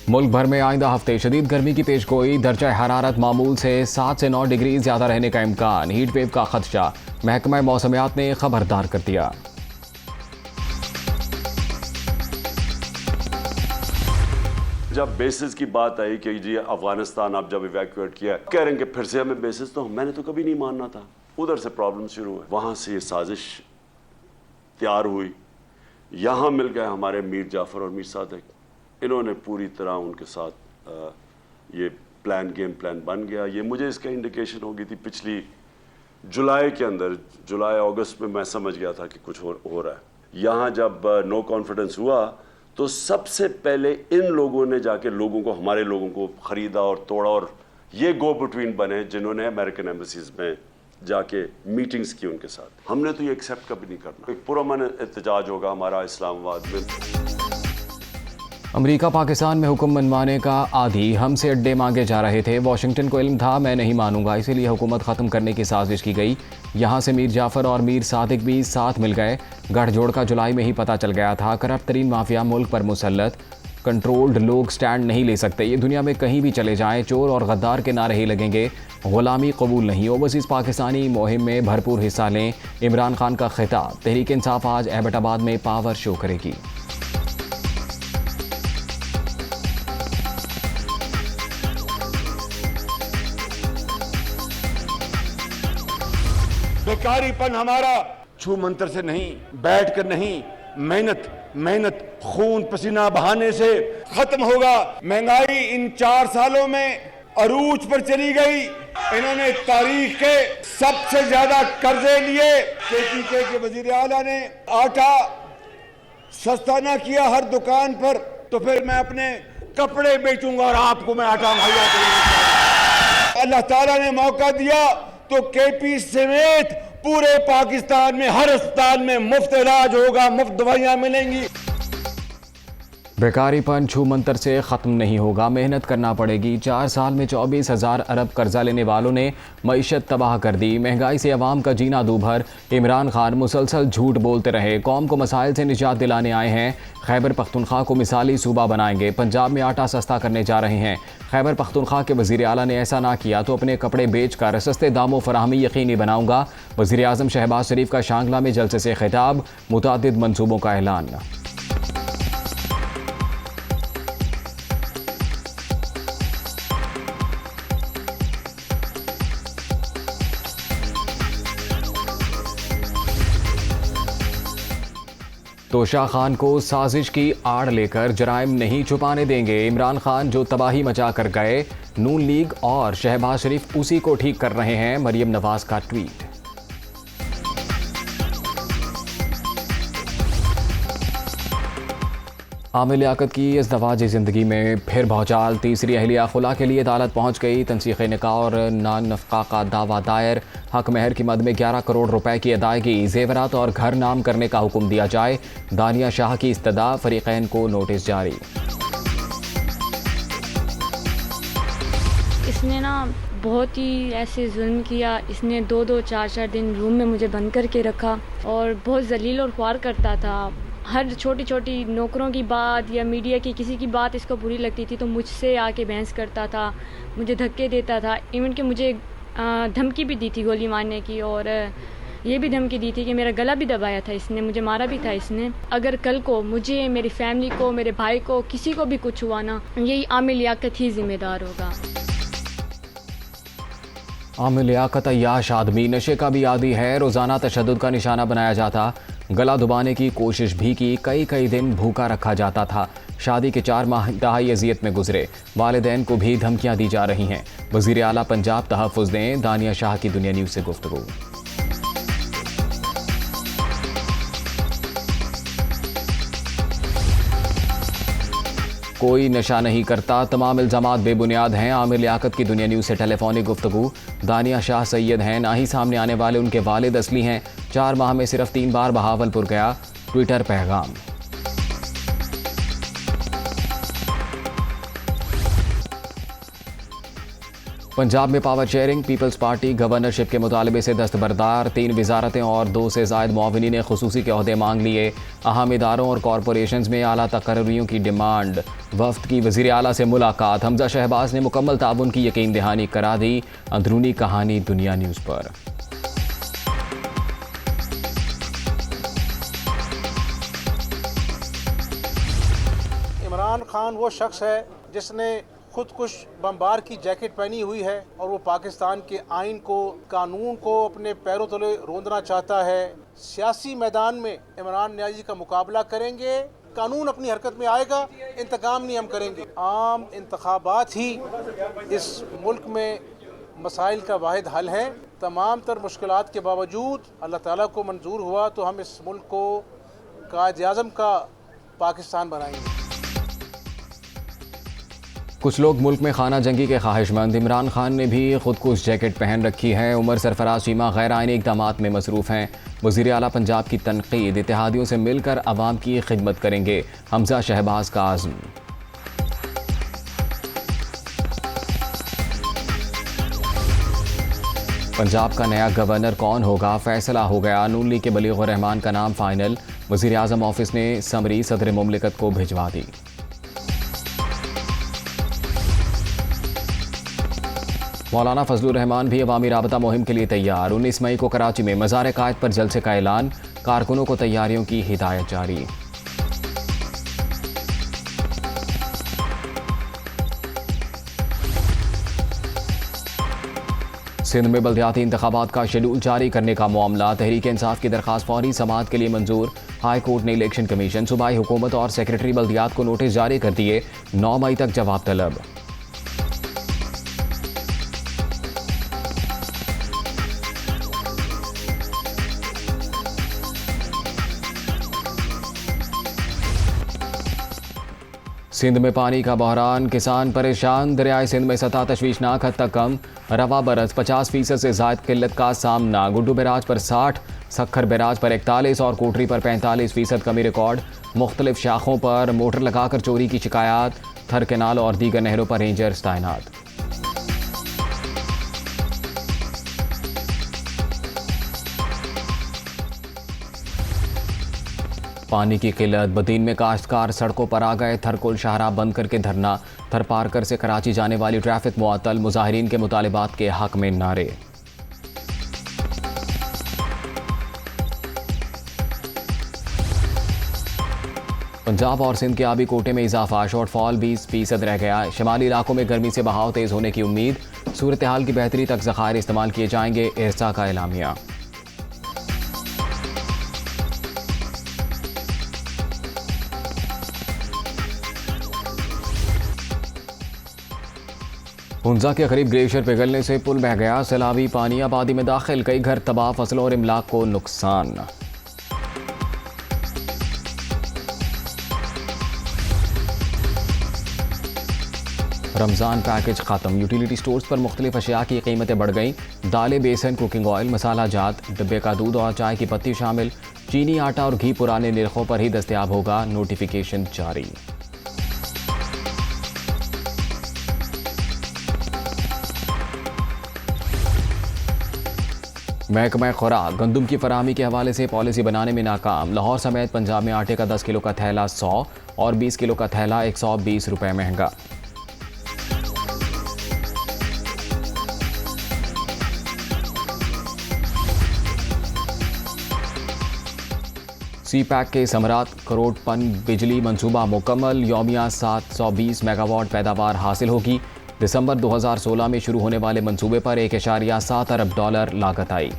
मुल्क भर में आइंदा हफ्ते शदीद गर्मी की पेशगोई, दर्जा हरारत मामूल से 7 से 9 डिग्री ज़्यादा रहने का इम्कान, हीट वेव का खदशा, महकमा मौसमियात ने खबरदार कर दिया। जब बेसिस की बात आई कि जी अफगानिस्तान आप जब इवैक्यूएट किया, कह रहे हैं कि फिर से हमें बेसिस, तो मैंने तो कभी नहीं मानना था। उधर से प्रॉब्लम शुरू हुई, वहाँ से ये साजिश तैयार हुई, यहाँ मिल गए हमारे मीर जाफर और मीर सादिक। इन्होंने पूरी तरह उनके साथ ये गेम प्लान बन गया। ये मुझे इसका इंडिकेशन हो गई थी पिछली जुलाई के अंदर, जुलाई अगस्त में मैं समझ गया था कि कुछ हो रहा है। यहाँ जब नो कॉन्फिडेंस हुआ तो सबसे पहले इन लोगों ने जाके लोगों को, हमारे लोगों को खरीदा और तोड़ा, और ये गो बिटवीन बने जिन्होंने अमेरिकन एम्बेसीज में जाके मीटिंग्स की उनके साथ। हमने तो ये एक्सेप्ट कभी नहीं करना। एक पुरअमन एहतजाज होगा हमारा इस्लामाबाद में। अमेरिका पाकिस्तान में हुक्म मनवाने का आदी, हमसे अड्डे मांगे जा रहे थे, वाशिंगटन को इल्म था मैं नहीं मानूंगा, इसीलिए हुकूमत ख़त्म करने की साजिश की गई। यहाँ से मीर जाफ़र और मीर सादिक भी साथ मिल गए। गठजोड़ का जुलाई में ही पता चल गया था। करप्ट तरीन माफिया मुल्क पर मुसल्लत, कंट्रोल्ड लोग स्टैंड नहीं ले सकते। ये दुनिया में कहीं भी चले जाएं, चोर और गद्दार के नारे ही लगेंगे, गुलामी कबूल नहीं। ओवरसीज़ पाकिस्तानी मुहिम में भरपूर हिस्सा लें, इमरान खान का खिताब। तहरीक इंसाफ आज एबटाबाद में पावर शो करेगी। बेकारीपन हमारा छू मंतर से नहीं, बैठ कर नहीं, मेहनत खून पसीना बहाने से खत्म होगा। महंगाई इन 4 सालों में अरूज पर चली गई। इन्होंने तारीख के सबसे ज्यादा कर्जे लिए। केपीके के वजीर आला ने आटा सस्ता ना किया हर दुकान पर, तो फिर मैं अपने कपड़े बेचूंगा और आपको मैं आटा मुहैया करूंगा। अल्लाह ताला ने मौका दिया तो केपी समेत पूरे पाकिस्तान में हर अस्पताल में मुफ्त इलाज होगा, मुफ्त दवाइयां मिलेंगी। बेकारीपन छू मंतर से ख़त्म नहीं होगा, मेहनत करना पड़ेगी। 4 साल में 24,000 अरब कर्जा लेने वालों ने मईशत तबाह कर दी। महंगाई से अवाम का जीना दूभर। इमरान खान मुसलसल झूठ बोलते रहे, कौम को मसाइल से निजात दिलाने आए हैं। खैबर पख्तूनख्वा को मिसाली सूबा बनाएंगे। पंजाब में आटा सस्ता करने जा रहे हैं। खैबर पख्तूनख्वा के वज़ीर आला ने ऐसा ना किया तो अपने कपड़े बेच कर सस्ते दामों फराहमी यकीनी बनाऊंगा। वज़ीर आज़म शहबाज शरीफ का शांगला में जलसे से खिताब, मुतादिद मंसूबों का ऐलान। तोशा खान को साजिश की आड़ लेकर जराइम नहीं छुपाने देंगे। इमरान खान जो तबाही मचा कर गए, नून लीग और शहबाज शरीफ उसी को ठीक कर रहे हैं। मरियम नवाज का ट्वीट। आमिर लियाकत की इज़्दवाजी ज़िंदगी में फिर भौचाल। तीसरी अहलिया खुला के लिए अदालत पहुंच गई। तनसीख निकाह और नान नफ़क़ा का दावा दायर। हक महर की मद में 11 करोड़ रुपए की अदायगी, जेवरात और घर नाम करने का हुक्म दिया जाए। दानिया शाह की इस्तदा, फरीक़ैन को नोटिस जारी। इसने ना बहुत ही ऐसे जुल्म किया। इसने 2-2, 4-4 दिन रूम में मुझे बंद करके रखा और बहुत जलील और ख्वार करता था। हर छोटी छोटी नौकरों की बात या मीडिया की किसी की बात इसको बुरी लगती थी तो मुझसे आके बहस करता था, मुझे धक्के देता था। इवन कि मुझे धमकी भी दी थी गोली मारने की, और ये भी धमकी दी थी कि मेरा गला भी दबाया था इसने, मुझे मारा भी था इसने। अगर कल को मुझे, मेरी फैमिली को, मेरे भाई को, किसी को भी कुछ हुआ ना, यही आमिर लियाकत ही जिम्मेदार होगा। आमिर लियाकत अय्याश आदमी, नशे का भी आदी है। रोज़ाना तशद्दुद का निशाना बनाया जाता, गला दबाने की कोशिश भी की, कई दिन भूखा रखा जाता था। शादी के 4 माह इंतहाई अजियत में गुजरे। वालिदैन को भी धमकियां दी जा रही हैं। वज़ीर आला पंजाब तहफ़्फ़ुज़ दें। दानिया शाह की दुनिया न्यूज़ से गुफ्तगू। कोई नशा नहीं करता, तमाम इल्ज़ामात बेबुनियाद हैं। आमिर लियाकत की दुनिया न्यूज़ से टेलीफोनिक गुफ्तगू। दानिया शाह सैयद हैं, ना ही सामने आने वाले उनके वालिद असली हैं। 4 माह में सिर्फ 3 बार बहावलपुर गया। ट्विटर पैगाम। पंजाब में power sharing, people's party governorship के मुतालबे से दस्तबरदार। 3 वजारतें और 2 से ज़ायद मुआविनीन ने खुसूसी के ओहदे मांग लिए। अहम इदारों और कॉरपोरेशंस में आला तकर्रियों की डिमांड। वफ्द की वज़ीर आला से मुलाकात। हमजा शहबाज ने मुकम्मल ताउन की यकीन दहानी करा दी। अंदरूनी कहानी दुनिया न्यूज़ पर। इमरान खान वो शख्स है जिसने खुदकुश बमबार की जैकेट पहनी हुई है और वो पाकिस्तान के आइन को, कानून को अपने पैरों तले रोंदना चाहता है। सियासी मैदान में इमरान न्याजी का मुकाबला करेंगे, कानून अपनी हरकत में आएगा, इंतकाम नहीं हम करेंगे। आम इंतखाबात ही इस मुल्क में मसाइल का वाहिद हल है। तमाम तर मुश्किलात के बावजूद अल्लाह ताला को मंजूर हुआ तो हम इस मुल्क को कायद-ए-आज़म का पाकिस्तान बनाएंगे। कुछ लोग मुल्क में खाना जंगी के ख्वाहिशमंद। इमरान खान ने भी खुदकुश जैकेट पहन रखी है। उमर सरफराज चीमा गैर आइनी इक़दामात में मसरूफ़ हैं। वज़ीर आला पंजाब की तनक़ीद। इत्तेहादियों से मिलकर अवाम की खिदमत करेंगे। हमजा शहबाज का आज़म। पंजाब का नया गवर्नर कौन होगा, फैसला हो गया। नून लीग के बलीग़ुर रहमान का नाम फाइनल। वज़ीर आज़म ऑफिस ने समरी सदर मुमलिकत को भिजवा दी। मौलाना फजलुर रहमान भी अवामी राबता मुहिम के लिए तैयार। 19 मई को कराची में मज़ार कायद पर जलसे का ऐलान। कारकुनों को तैयारियों की हिदायत जारी। सिंध में बल्दियाती इंतखाबात का शेड्यूल जारी करने का मामला। तहरीक इंसाफ की दरखास्त फौरी समाअत के लिए मंजूर। हाई कोर्ट ने इलेक्शन कमीशन, सूबाई हुकूमत और सेक्रेटरी बल्दियात को नोटिस जारी कर दिए। 9 मई तक जवाब तलब। सिंध में पानी का बहरान, किसान परेशान। दरियाए सिंध में सतह तशवीशनाक हद तक कम। रवा बरस 50% से ज़ायद किल्लत का सामना। गुड्डू बैराज पर 60, सखर बैराज पर 41 और कोटरी पर 45% कमी रिकॉर्ड। मुख्तलिफ शाखों पर मोटर लगाकर चोरी की शिकायत। थर केनाल और दीगर नहरों पर रेंजर्स तैनात। पानी की किल्लत। बदीन में काश्तकार सड़कों पर आ गए। थरकुल शाहराह बंद करके धरना। थर पारकर से कराची जाने वाली ट्रैफिक मुअत्तल। मुजाहिरीन के मुतालिबात के हक में नारे। पंजाब और सिंध के आबी कोटे में इजाफा। शॉर्टफॉल 20% रह गया। शमाली इलाकों में गर्मी से बहाव तेज होने की उम्मीद। सूरत हाल की बेहतरी तक ज़खायर इस्तेमाल किए जाएंगे। एहसा का एलामिया। हुंजा के करीब ग्लेशियर पिघलने से पुल बह गया। सैलाबी पानी आबादी में दाखिल। कई घर तबाह, फसलों और इमलाक को नुकसान। रमज़ान पैकेज खत्म। यूटिलिटी स्टोर्स पर मुख्तलिफ अशिया की कीमतें बढ़ गईं। दालें, बेसन, कुकिंग ऑयल, मसाला जात, डिब्बे का दूध और चाय की पत्ती शामिल। चीनी, आटा और घी पुराने निर्खों पर ही दस्तयाब होगा। नोटिफिकेशन जारी। महकमा खुराक गंदम की फराहमी के हवाले से पॉलिसी बनाने में नाकाम। लाहौर समेत पंजाब में आटे का 10 किलो का थैला 100 और 20 किलो का थैला 120 रुपये महंगा। सी पैक के समरात करोड़ पन बिजली मंसूबा मुकम्मल। यौमिया 720 मेगावाट पैदावार हासिल होगी। दिसंबर 2016 में शुरू होने वाले मंसूबे पर $1.7 अरब लागत आई।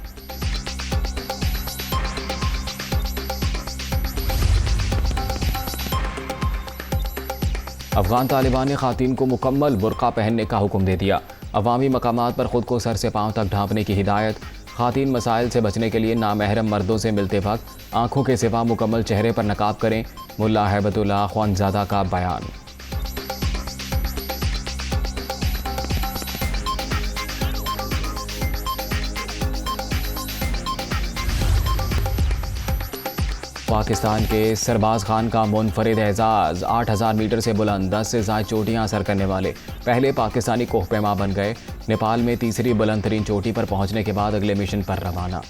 अफगान तालिबान ने खातून को मुकम्मल बुर्का पहनने का हुक्म दे दिया। अवामी मकामात पर खुद को सर से पांव तक ढांपने की हिदायत। खातून मसाइल से बचने के लिए नामहरम मर्दों से मिलते वक्त आंखों के सिवा मुकम्मल चेहरे पर नकाब करें। मुल्ला हैबतुल्लाह ख्वानजादा का बयान। पाकिस्तान के सरबाज खान का मुनफरिद एजाज़ 8000 मीटर से बुलंद 10 से ज़ायद चोटियां सर करने वाले पहले पाकिस्तानी कोहपेमा बन गए। नेपाल में तीसरी बुलंद तरीन चोटी पर पहुंचने के बाद अगले मिशन पर रवाना।